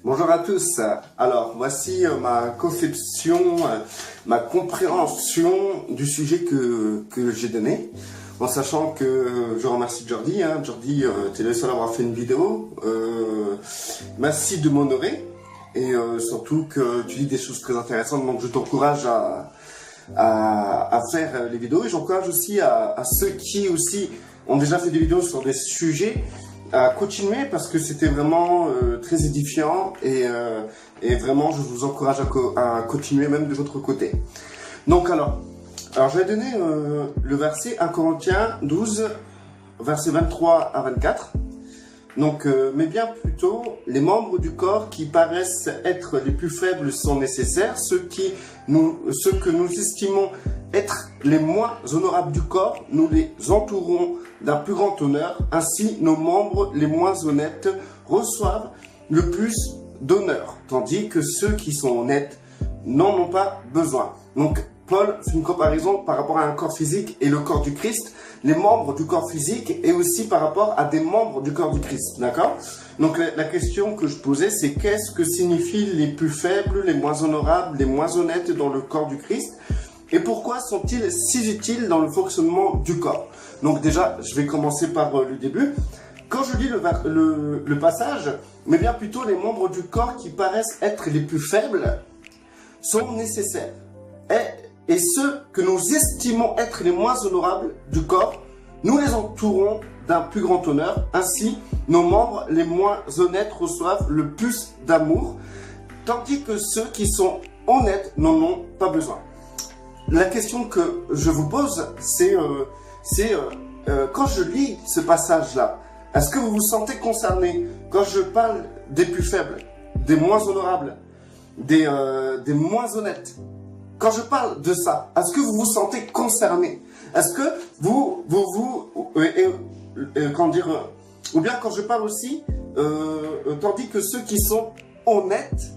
Bonjour à tous. Alors, voici ma conception, ma compréhension du sujet que j'ai donné. En sachant que je remercie Jordi. Jordi, tu es le seul à avoir fait une vidéo. Merci de m'honorer. Et surtout que tu dis des choses très intéressantes. Donc, je t'encourage à faire les vidéos. Et j'encourage aussi à ceux qui aussi ont déjà fait des vidéos sur des sujets à continuer parce que c'était vraiment très édifiant et vraiment je vous encourage à continuer même de votre côté. Donc alors je vais donner le verset 1 Corinthiens 12 versets 23 à 24. Donc mais bien plutôt les membres du corps qui paraissent être les plus faibles sont nécessaires, ceux que nous estimons être les moins honorables du corps, nous les entourons d'un plus grand honneur. Ainsi, nos membres les moins honnêtes reçoivent le plus d'honneur, tandis que ceux qui sont honnêtes n'en ont pas besoin. Donc, Paul fait une comparaison par rapport à un corps physique et le corps du Christ, les membres du corps physique et aussi par rapport à des membres du corps du Christ, d'accord? Donc la question que je posais, c'est qu'est-ce que signifient les plus faibles, les moins honorables, les moins honnêtes dans le corps du Christ? Et pourquoi sont-ils si utiles dans le fonctionnement du corps? Donc déjà, je vais commencer par le début. Quand je lis le passage, mais bien plutôt les membres du corps qui paraissent être les plus faibles sont nécessaires. Et ceux que nous estimons être les moins honorables du corps, nous les entourons d'un plus grand honneur. Ainsi, nos membres les moins honnêtes reçoivent le plus d'amour, tandis que ceux qui sont honnêtes n'en ont pas besoin. La question que je vous pose, c'est quand je lis ce passage-là, est-ce que vous vous sentez concerné quand je parle des plus faibles, des moins honorables, des moins honnêtes? Quand je parle de ça, est-ce que vous vous sentez concerné? Est-ce que ou bien quand je parle aussi, tandis que ceux qui sont honnêtes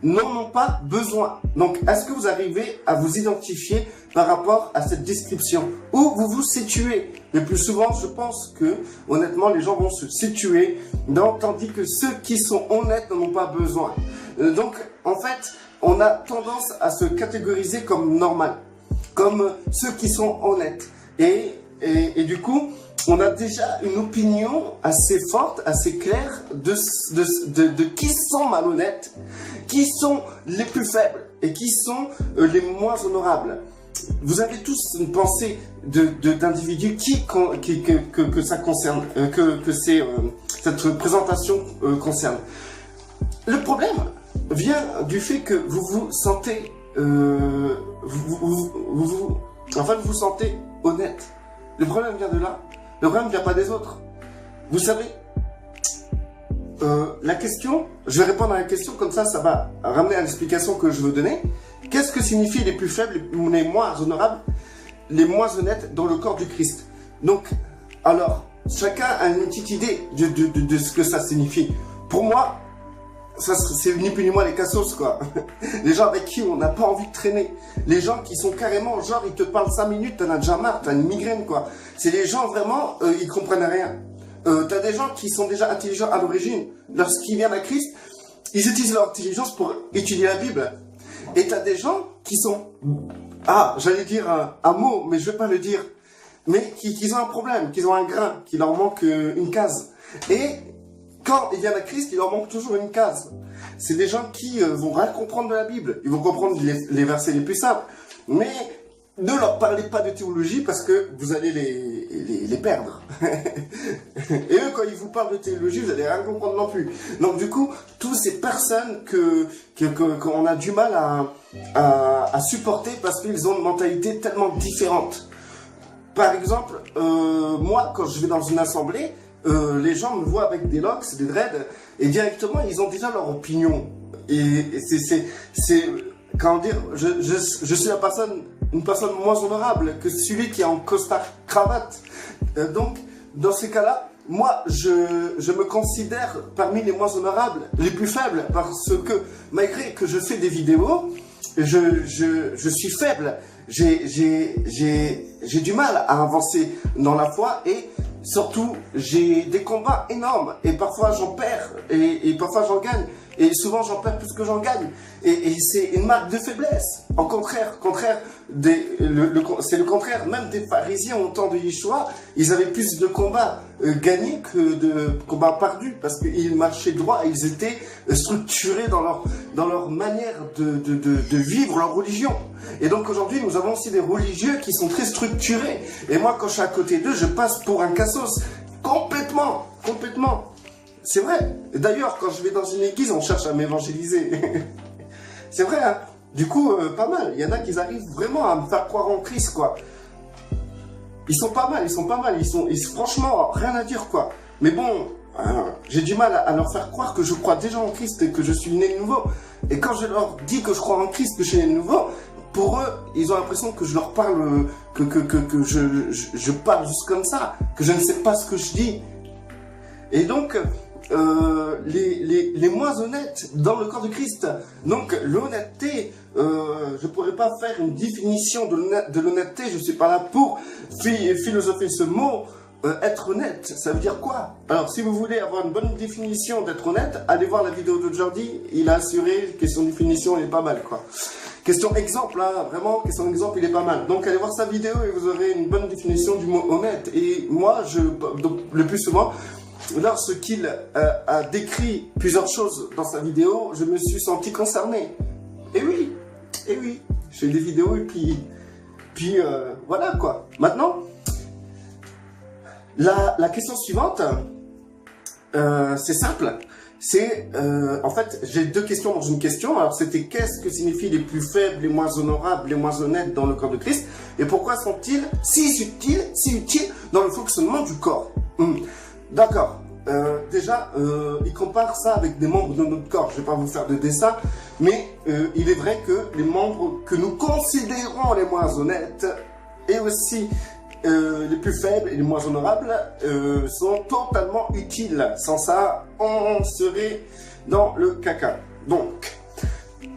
n'en ont pas besoin. Donc, est-ce que vous arrivez à vous identifier par rapport à cette description? Où vous vous situez? Le plus souvent, je pense que, honnêtement, les gens vont se situer tandis que ceux qui sont honnêtes n'en ont pas besoin. Donc, en fait, on a tendance à se catégoriser comme normal, comme ceux qui sont honnêtes. Et du coup, on a déjà une opinion assez forte, assez claire de qui sont malhonnêtes, qui sont les plus faibles et qui sont les moins honorables. Vous avez tous une pensée d'individus que ça concerne, cette présentation concerne. Le problème vient du fait que vous vous sentez, vous vous sentez honnête. Le problème vient de là. Le problème ne vient pas des autres. Vous savez, la question, je vais répondre à la question, comme ça va ramener à l'explication que je veux donner. Qu'est-ce que signifient les plus faibles, les moins honorables, les moins honnêtes dans le corps du Christ? Donc, alors, chacun a une petite idée de ce que ça signifie. Pour moi, c'est ni plus ni moins les cassos, quoi. Les gens avec qui on n'a pas envie de traîner. Les gens qui sont carrément, genre, ils te parlent 5 minutes, t'en as déjà marre, t'as une migraine, quoi. C'est les gens, vraiment, ils comprennent rien. T'as des gens qui sont déjà intelligents à l'origine. Lorsqu'ils viennent à Christ, ils utilisent leur intelligence pour étudier la Bible. Et t'as des gens qui sont, j'allais dire un mot, mais je vais pas le dire, mais qui ont un problème, qui ont un grain, qui leur manque une case. Et quand ils viennent à Christ, il leur manque toujours une case. C'est des gens qui vont rien comprendre de la Bible. Ils vont comprendre les versets les plus simples. Mais ne leur parlez pas de théologie parce que vous allez les perdre. Et eux, quand ils vous parlent de théologie, vous allez rien comprendre non plus. Donc du coup, toutes ces personnes qu'on a du mal à supporter parce qu'ils ont une mentalité tellement différente. Par exemple, moi, quand je vais dans une assemblée, les gens me voient avec des locks, des dreads, et directement, ils ont déjà leur opinion. Et c'est comment dire, je suis une personne moins honorable que celui qui est en costard cravate. Donc, dans ces cas-là, moi, je me considère parmi les moins honorables, les plus faibles, parce que malgré que je fais des vidéos, je suis faible. J'ai du mal à avancer dans la foi et surtout, j'ai des combats énormes et parfois j'en perds et parfois j'en gagne. Et souvent j'en perds plus que j'en gagne. Et c'est une marque de faiblesse. En contraire, c'est le contraire. Même des pharisiens au temps de Yeshua, ils avaient plus de combats gagnés que de combats perdus. Parce qu'ils marchaient droit et ils étaient structurés dans leur manière de vivre leur religion. Et donc aujourd'hui, nous avons aussi des religieux qui sont très structurés. Et moi, quand je suis à côté d'eux, je passe pour un cassos. Complètement. C'est vrai. D'ailleurs, quand je vais dans une église, on cherche à m'évangéliser. C'est vrai, hein. Du coup, pas mal. Il y en a qui arrivent vraiment à me faire croire en Christ, quoi. Ils sont pas mal. Franchement, rien à dire, quoi. Mais bon, j'ai du mal à leur faire croire que je crois déjà en Christ et que je suis né de nouveau. Et quand je leur dis que je crois en Christ, que je suis né de nouveau, pour eux, ils ont l'impression que je leur parle, que je parle juste comme ça, que je ne sais pas ce que je dis. Et donc, les moins honnêtes dans le corps de Christ. Donc l'honnêteté, je pourrais pas faire une définition de l'honnêteté, je suis pas là pour philosopher ce mot. Être honnête, ça veut dire quoi? Alors si vous voulez avoir une bonne définition d'être honnête, allez voir la vidéo de Jordi, il a assuré, question définition, il est pas mal, quoi. Question exemple, hein, vraiment, question exemple, il est pas mal. Donc allez voir sa vidéo et vous aurez une bonne définition du mot honnête. Et moi, donc, le plus souvent, lorsqu'il a décrit plusieurs choses dans sa vidéo, je me suis senti concerné. Et oui, je fais des vidéos et puis voilà, quoi. Maintenant, la question suivante, c'est simple. C'est, en fait, j'ai deux questions dans une question. Alors, c'était qu'est-ce que signifient les plus faibles, les moins honorables, les moins honnêtes dans le corps de Christ? Et pourquoi sont-ils si utiles dans le fonctionnement du corps? D'accord. Déjà, il compare ça avec des membres de notre corps. Je ne vais pas vous faire de dessin, mais il est vrai que les membres que nous considérons les moins honnêtes et aussi les plus faibles et les moins honorables sont totalement utiles. Sans ça, on serait dans le caca. Donc,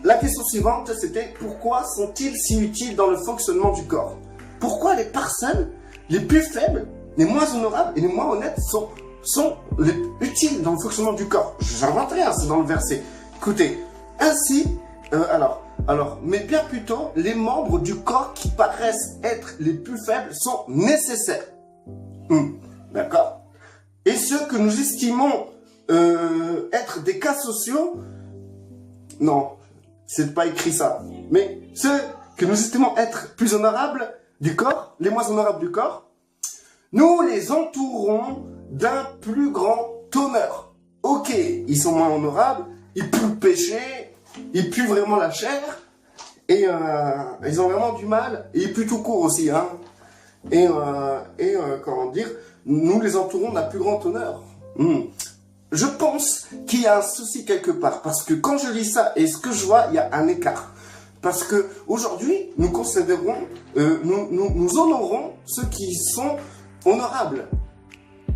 la question suivante, c'était pourquoi sont-ils si utiles dans le fonctionnement du corps? Pourquoi les personnes les plus faibles, les moins honorables et les moins honnêtes sont utiles dans le fonctionnement du corps? J'invente rien, c'est dans le verset. Écoutez, ainsi, mais bien plutôt, les membres du corps qui paraissent être les plus faibles sont nécessaires. D'accord? Et ceux que nous estimons être des cas sociaux, non, c'est pas écrit ça, mais ceux que nous estimons être plus honorables du corps, les moins honorables du corps, nous les entourons d'un plus grand honneur. Ok, ils sont moins honorables, ils puent le péché, ils puent vraiment la chair, et ils ont vraiment du mal, et ils puent tout court aussi, hein. Comment dire, nous les entourons d'un plus grand honneur. Je pense qu'il y a un souci quelque part, parce que quand je lis ça et ce que je vois, il y a un écart. Parce que aujourd'hui, nous considérons, nous honorons ceux qui sont honorables.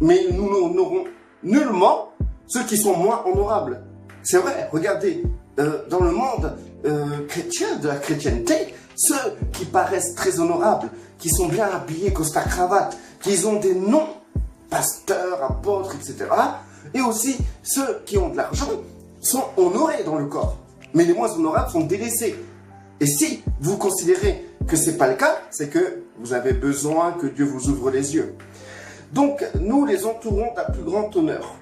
Mais nous n'honorons nullement ceux qui sont moins honorables. C'est vrai, regardez, dans le monde chrétien, de la chrétienté, ceux qui paraissent très honorables, qui sont bien habillés, costard cravate, qui ont des noms, pasteurs, apôtres, etc. Et aussi, ceux qui ont de l'argent sont honorés dans le corps. Mais les moins honorables sont délaissés. Et si vous considérez que ce n'est pas le cas, c'est que vous avez besoin que Dieu vous ouvre les yeux. Donc, nous les entourons d'un plus grand honneur.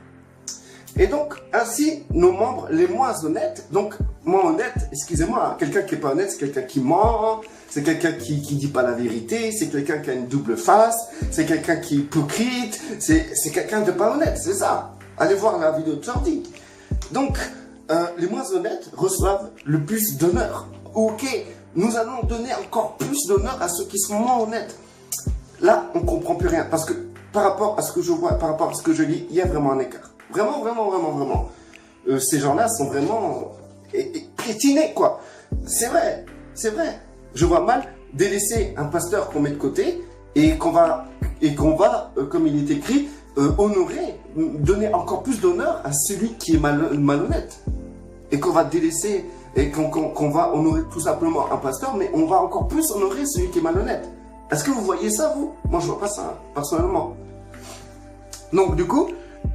Et donc, ainsi, nos membres les moins honnêtes, donc moins honnête, excusez-moi, quelqu'un qui n'est pas honnête, c'est quelqu'un qui ment, c'est quelqu'un qui dit pas la vérité, c'est quelqu'un qui a une double face, c'est quelqu'un qui est hypocrite, c'est quelqu'un de pas honnête, c'est ça. Allez voir la vidéo de Jordi. Donc, les moins honnêtes reçoivent le plus d'honneur. Ok, nous allons donner encore plus d'honneur à ceux qui sont moins honnêtes. Là, on comprend plus rien, parce que par rapport à ce que je vois, par rapport à ce que je lis, il y a vraiment un écart. Vraiment. Ces gens-là sont vraiment crétinés, quoi. C'est vrai. Je vois mal délaisser un pasteur qu'on met de côté et qu'on va, comme il est écrit, honorer, donner encore plus d'honneur à celui qui est malhonnête. Et qu'on va délaisser, et qu'on va honorer tout simplement un pasteur, mais on va encore plus honorer celui qui est malhonnête. Est-ce que vous voyez ça, vous? Moi, je vois pas ça, personnellement. Donc du coup,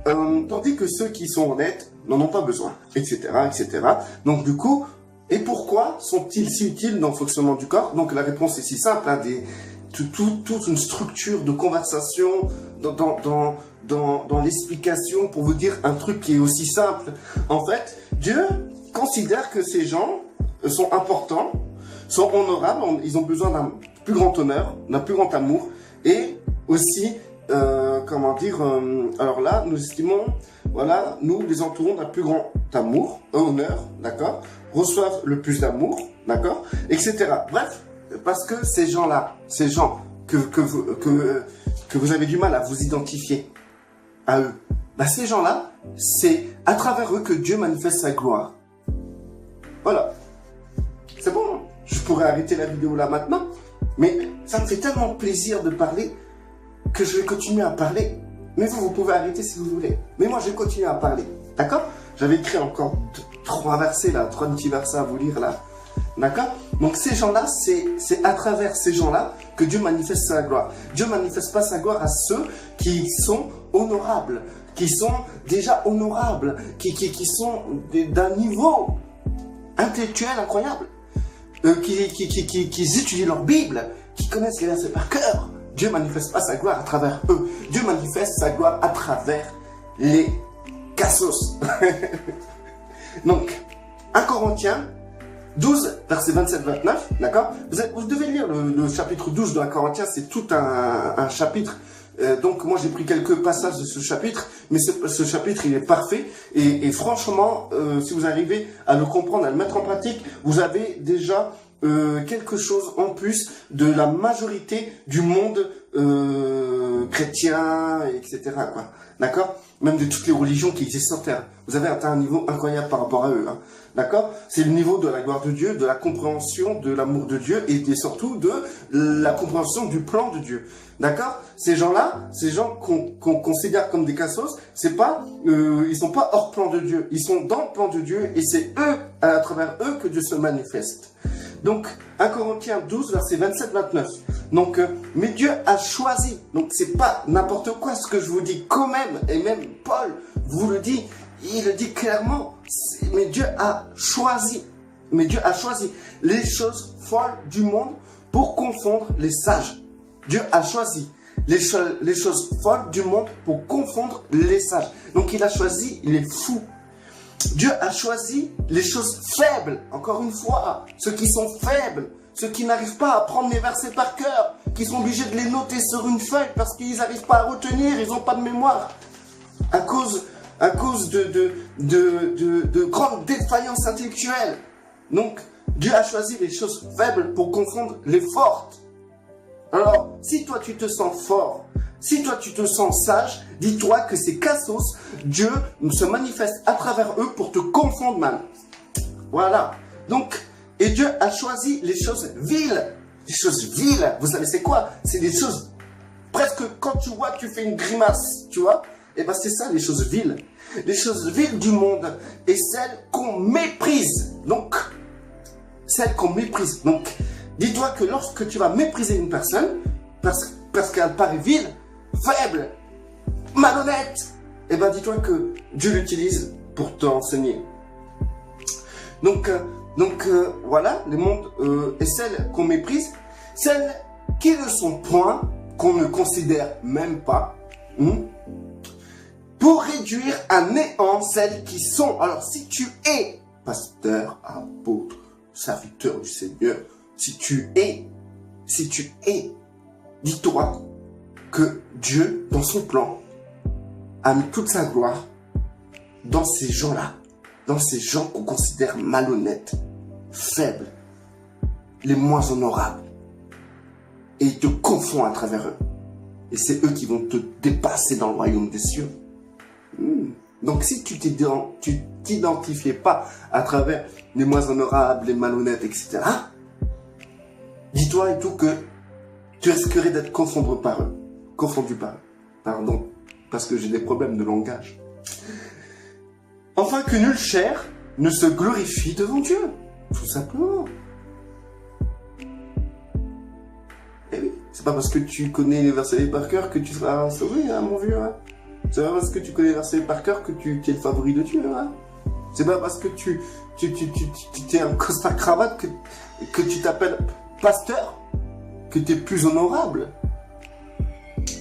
tandis que ceux qui sont honnêtes n'en ont pas besoin, etc., etc. Donc du coup, et pourquoi sont-ils si utiles dans le fonctionnement du corps? Donc la réponse est si simple, hein, toute une structure de conversation dans l'explication pour vous dire un truc qui est aussi simple. En fait, Dieu considère que ces gens sont importants, sont honorables, ils ont besoin d'un plus grand honneur, d'un plus grand amour, et aussi, comment dire, alors là, nous estimons, voilà, nous les entourons d'un plus grand amour, honneur, d'accord, reçoivent le plus d'amour, d'accord, etc. Bref, parce que ces gens-là, ces gens que vous avez du mal à vous identifier à eux, bah ces gens-là, c'est à travers eux que Dieu manifeste sa gloire. Voilà. C'est bon, je pourrais arrêter la vidéo là maintenant, mais ça me fait tellement plaisir de parler que je vais continuer à parler. Mais vous pouvez arrêter si vous voulez. Mais moi, je vais continuer à parler. D'accord? J'avais écrit encore 3 versets là, 3 petits versets à vous lire là. D'accord? Donc ces gens-là, c'est à travers ces gens-là que Dieu manifeste sa gloire. Dieu manifeste pas sa gloire à ceux qui sont honorables, qui sont déjà honorables, qui sont d'un niveau intellectuel incroyable, qui étudient leur Bible, qui connaissent les versets par cœur. Dieu manifeste pas sa gloire à travers eux. Dieu manifeste sa gloire à travers les cassos. Donc, 1 Corinthiens 12, versets 27-29, d'accord? Vous devez lire le chapitre 12 de 1 Corinthiens, c'est tout un chapitre. Donc moi j'ai pris quelques passages de ce chapitre, mais ce chapitre il est parfait et franchement, si vous arrivez à le comprendre, à le mettre en pratique, vous avez déjà quelque chose en plus de la majorité du monde chrétien, etc. quoi. D'accord? Même de toutes les religions qui existent sur Terre. Vous avez atteint un niveau incroyable par rapport à eux. Hein. D'accord? C'est le niveau de la gloire de Dieu, de la compréhension de l'amour de Dieu et surtout de la compréhension du plan de Dieu. D'accord? Ces gens-là, ces gens qu'on considère comme des cassos, c'est pas, ils sont pas hors plan de Dieu. Ils sont dans le plan de Dieu et c'est eux, à travers eux, que Dieu se manifeste. Donc, 1 Corinthiens 12, verset 27-29. Donc, mais Dieu a choisi. Donc, c'est pas n'importe quoi ce que je vous dis. Quand même, et même Paul vous le dit, il le dit clairement. Mais Dieu a choisi. Mais Dieu a choisi les choses folles du monde pour confondre les sages. Dieu a choisi les choses folles du monde pour confondre les sages. Donc, il a choisi les fous. Dieu a choisi les choses faibles, encore une fois, ceux qui sont faibles, ceux qui n'arrivent pas à prendre les versets par cœur, qui sont obligés de les noter sur une feuille parce qu'ils n'arrivent pas à retenir, ils n'ont pas de mémoire, à cause de grandes défaillances intellectuelles. Donc, Dieu a choisi les choses faibles pour confondre les fortes. Alors, si toi tu te sens fort, si toi tu te sens sage, dis-toi que ces cassos, Dieu se manifeste à travers eux pour te confondre, man. Voilà. Donc, et Dieu a choisi les choses viles. Les choses viles, vous savez c'est quoi? C'est des choses, presque quand tu vois, tu fais une grimace, tu vois? Et ben c'est ça les choses viles. Les choses viles du monde et celles qu'on méprise. Donc, celles qu'on méprise. Donc, dis-toi que lorsque tu vas mépriser une personne, parce qu'elle paraît vile, faible, malhonnête, et ben dis-toi que Dieu l'utilise pour t'enseigner. Donc voilà, les mondes et celles qu'on méprise, celles qui ne sont point, qu'on ne considère même pas, pour réduire à néant celles qui sont. Alors si tu es pasteur, apôtre, serviteur du Seigneur, si tu es, dis-toi que Dieu, dans son plan, a mis toute sa gloire dans ces gens-là, dans ces gens qu'on considère malhonnêtes, faibles, les moins honorables. Et il te confond à travers eux. Et c'est eux qui vont te dépasser dans le royaume des cieux. Donc si tu t'identifiais pas à travers les moins honorables, les malhonnêtes, etc., dis-toi et tout que tu risquerais d'être confondu par eux. Pardon, parce que j'ai des problèmes de langage. Enfin, que nulle chair ne se glorifie devant Dieu, tout simplement. Eh oui, c'est pas parce que tu connais les versets par cœur que tu seras sauvé, hein, mon vieux. Hein. C'est pas parce que tu connais les versets par cœur que tu es le favori de Dieu, hein. C'est pas parce que tu es un costard-cravate que tu t'appelles pasteur que tu es plus honorable.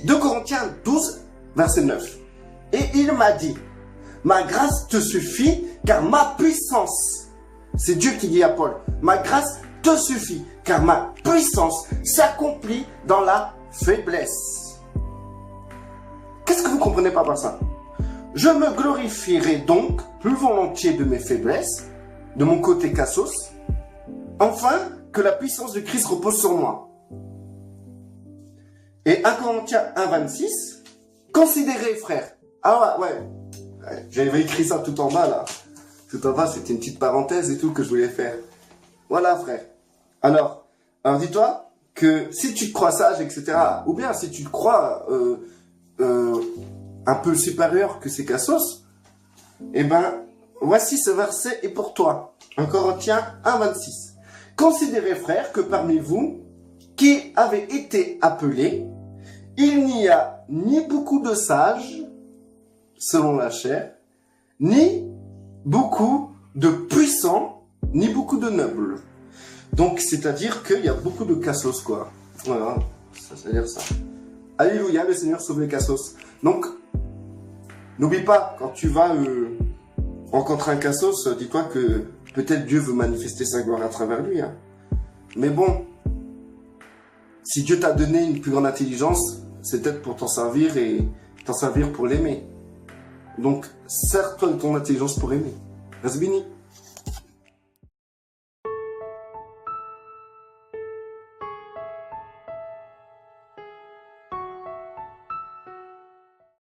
2 Corinthiens 12, verset 9. Et il m'a dit, ma grâce te suffit car ma puissance, c'est Dieu qui dit à Paul, ma grâce te suffit car ma puissance s'accomplit dans la faiblesse. Qu'est-ce que vous comprenez pas par ça? Je me glorifierai donc plus volontiers de mes faiblesses, de mon côté cassos, afin que la puissance de Christ repose sur moi. Et 1 Corinthiens 1, 26, considérez frères. Ah ouais, j'avais écrit ça tout en bas là. Tout en bas, c'était une petite parenthèse et tout que je voulais faire. Voilà frère. Alors dis-toi que si tu te crois sage, etc., ou bien si tu te crois un peu supérieur que ces cassos, eh ben, voici ce verset est pour toi. 1 Corinthiens 1, 26. Considérez, frères, que parmi vous, qui avez été appelés, il n'y a ni beaucoup de sages, selon la chair, ni beaucoup de puissants, ni beaucoup de nobles. Donc, c'est-à-dire qu'il y a beaucoup de cassos, quoi. Voilà, ça veut dire ça. Alléluia, le Seigneur sauve les cassos. Donc, n'oublie pas, quand tu vas rencontrer un cassos, dis-toi que peut-être Dieu veut manifester sa gloire à travers lui. Hein. Mais bon, si Dieu t'a donné une plus grande intelligence, c'est peut-être pour t'en servir et t'en servir pour l'aimer. Donc, sers-toi de ton intelligence pour aimer. Reste béni.